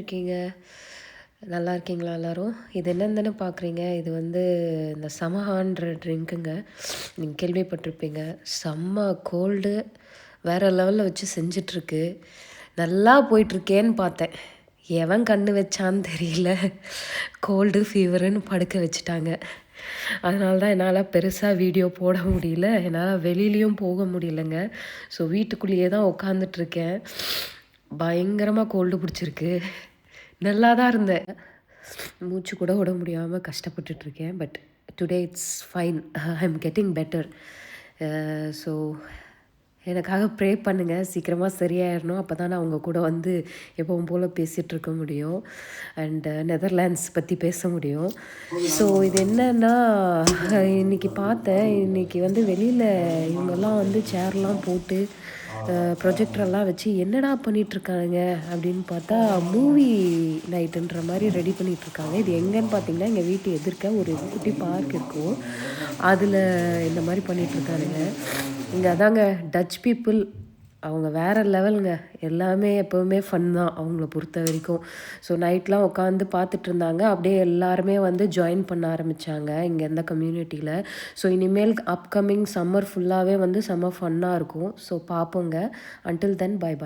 இருக்கீங்க? நல்லா இருக்கீங்களா எல்லாரும்? இது என்னன்னு தானே பார்க்குறீங்க. இது வந்து இந்த சமஹான்ற ட்ரிங்க்குங்க. நீங்க கேள்விப்பட்டிருப்பீங்க. செம்ம கோல்டு வேற லெவல்ல வச்சு செஞ்சுட்ருக்கு. நல்லா போயிட்டுருக்கேன்னு பார்த்தேன். எவன் கண்ணு வச்சான்னு தெரியல. கோல்டு, ஃபீவருன்னு படுக்க வச்சுட்டாங்க. அதனால தான் என்னால் பெருசா வீடியோ போட முடியல. என்னால் வெளியிலயும் போக முடியலங்க. ஸோ வீட்டுக்குள்ளேயே தான் உட்காந்துட்ருக்கேன். பயங்கரமா கோல்டு பிடிச்சிருக்கு. நல்லா தான் இருந்தேன். மூச்சு கூட விட முடியாம கஷ்டப்பட்டுட்ருக்கேன். But today it's fine. I am getting better. So எனக்காக ப்ரே பண்ணுங்க. சீக்கிரமா சரியாயிரணும். அப்ப தான் நான் உங்க கூட வந்து எப்பவும் போல பேசிட்டுருக்க முடியும். அண்ட் நெதர்லாண்ட்ஸ் பத்தி பேச முடியும். ஸோ இது என்னன்னா, இன்னைக்கு பார்த்தேன். இன்னைக்கு வந்து வெளியில இவங்கலாம் வந்து சேர்லாம் போட்டு ப்ரொஜெக்டரெல்லாம் வச்சு என்னடா பண்ணிகிட்ருக்கானுங்க அப்படின்னு பார்த்தா, மூவி நைட்டுன்ற மாரி ரெடி பண்ணிகிட்ருக்காங்க. இது எங்கேன்னு பார்த்தீங்கன்னா, எங்கள் வீட்டு எதிர்க்க ஒரு குட்டி பார்க் இருக்கும். அதில இந்த மாரி பண்ணிகிட்ருக்கானுங்க. இங்க அதாங்க டச் பீப்பிள் அவங்க வேற லெவலுங்க. எல்லாமே எப்பவுமே ஃபன் தான் அவங்கள பொறுத்தவரைக்கும். ஸோ நைட்லாம் உட்காந்து பார்த்துட்ருந்தாங்க. அப்படியே எல்லாருமே வந்து ஜாயின் பண்ண ஆரம்பிச்சாங்க, இங்க இந்த கம்யூனிட்டில. ஸோ இனிமேல் அப்கமிங் சம்மர் ஃபுல்லாவே வந்து செம்ம ஃபன்னா இருக்கும். ஸோ பார்ப்போங்க. Until then bye by.